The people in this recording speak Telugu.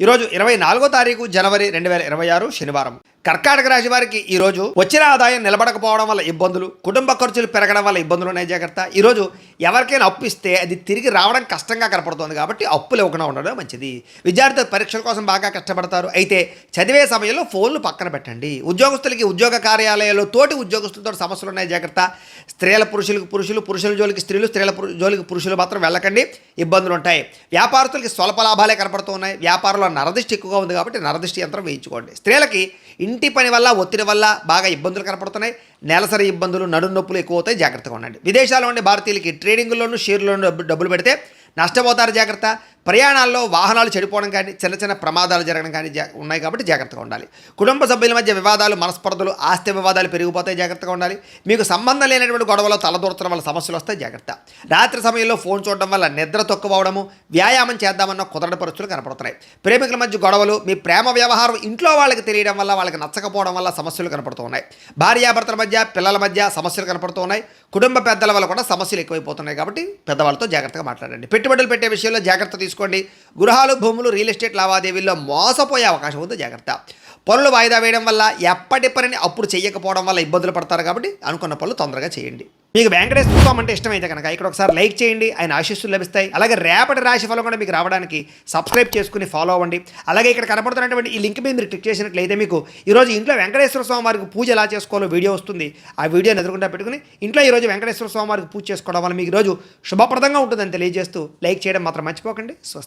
ఈరోజు 24వ తారీఖు జనవరి 2026 శనివారం. కర్కాటక రాశి వారికి ఈరోజు వచ్చిన ఆదాయం నిలబడకపోవడం వల్ల ఇబ్బందులు, కుటుంబ ఖర్చులు పెరగడం వల్ల ఇబ్బందులు ఉన్నాయి. జాగ్రత్త. ఈరోజు ఎవరికైనా అప్పు ఇస్తే అది తిరిగి రావడం కష్టంగా కనపడుతుంది కాబట్టి అప్పులు ఇవ్వకుండా ఉండడం మంచిది. విద్యార్థులు పరీక్షల కోసం బాగా కష్టపడతారు. అయితే చదివే సమయంలో ఫోన్లు పక్కన పెట్టండి. ఉద్యోగస్తులకి ఉద్యోగ కార్యాలయాల్లో తోటి ఉద్యోగస్తులతో సమస్యలు ఉన్నాయి. జాగ్రత్త. స్త్రీల పురుషులకు పురుషులు, పురుషుల జోలికి స్త్రీలు, స్త్రీల జోలికి పురుషులు మాత్రం వెళ్ళకండి, ఇబ్బందులు ఉంటాయి. వ్యాపారస్తులకి స్వల్ప లాభాలే కనపడుతూ ఉన్నాయి. వ్యాపారంలో నరదిష్టి ఎక్కువగా ఉంది కాబట్టి నరదిష్టి యంత్రం వేయించుకోండి. స్త్రీలకి ఇంటి పని వల్ల ఒత్తిడి వల్ల బాగా ఇబ్బందులు కనపడుతున్నాయి. నెలసరి ఇబ్బందులు, నడుము నొప్పులు ఎక్కువ అవుతాయి. జాగ్రత్తగా ఉండండి. విదేశాల్లో ఉండే భారతీయులకి ట్రేడింగ్లోనూ షేర్లోనూ డబ్బులు పెడితే నష్టపోతారు. జాగ్రత్త. ప్రయాణాల్లో వాహనాలు చెడిపోవడం కానీ చిన్న చిన్న ప్రమాదాలు జరగడం కానీ ఉన్నాయి కాబట్టి జాగ్రత్తగా ఉండాలి. కుటుంబ సభ్యుల మధ్య వివాదాలు, మనస్పర్ధలు, ఆస్తి వివాదాలు పెరిగిపోతాయి. జాగ్రత్తగా ఉండాలి. మీకు సంబంధం లేనటువంటి గొడవలో తలదూర్చడం వల్ల సమస్యలు వస్తాయి. జాగ్రత్త. రాత్రి సమయంలో ఫోన్ చూడడం వల్ల నిద్ర తక్కువ అవడము, వ్యాయామం చేద్దామన్న కుదరని పరిస్థితులు కనపడుతున్నాయి. ప్రేమికుల మధ్య గొడవలు, మీ ప్రేమ వ్యవహారం ఇంట్లో వాళ్ళకి తెలియడం వల్ల, వాళ్ళకి నచ్చకపోవడం వల్ల సమస్యలు కనపడుతూ ఉన్నాయి. భార్యాభర్తల మధ్య, పిల్లల మధ్య సమస్యలు కనపడుతూ ఉన్నాయి. కుటుంబ పెద్దల వల్ల కూడా సమస్యలు ఎక్కువైపోతున్నాయి కాబట్టి పెద్దవాళ్ళతో జాగ్రత్తగా మాట్లాడండి. పెట్టుబడులు పెట్టే విషయంలో జాగ్రత్త తీసుకోండి. గృహాలు, భూములు, రియల్ ఎస్టేట్ లావాదేవీల్లో మోసపోయే అవకాశం ఉంది. జాగ్రత్త. పనులు వాయిదా వేయడం వల్ల, ఎప్పటి పనిని అప్పుడు చేయకపోవడం వల్ల ఇబ్బందులు పడతారు కాబట్టి అనుకున్న పనులు తొందరగా చేయండి. మీకు వెంకటేశ్వర స్వామి అంటే ఇష్టమైతే కనుక ఇక్కడ ఒకసారి లైక్ చేయండి, ఆయన ఆశీస్సులు లభిస్తాయి. అలాగే రేపటి రాశి ఫలం కూడా మీకు రావడానికి సబ్స్క్రైబ్ చేసుకుని ఫాలో అవ్వండి. అలాగే ఇక్కడ కనపడుతున్నటువంటి ఈ లింక్ మీద మీరు క్లిక్ చేసినట్లయితే మీకు ఈరోజు ఇంట్లో వెంకటేశ్వర స్వామి వారికి పూజ ఎలా చేసుకోవాలో వీడియో వస్తుంది. ఆ వీడియోని ఎదురుకుండా పెట్టుకుని ఇంట్లో ఈరోజు వెంకటేశ్వర స్వామి వారికి పూజ చేసుకోవడం వల్ల మీకు ఈరోజు శుభప్రదంగా ఉంటుందని తెలియజేస్తూ లైక్ చేయడం మాత్రం మర్చిపోకండి. స్వస్తి.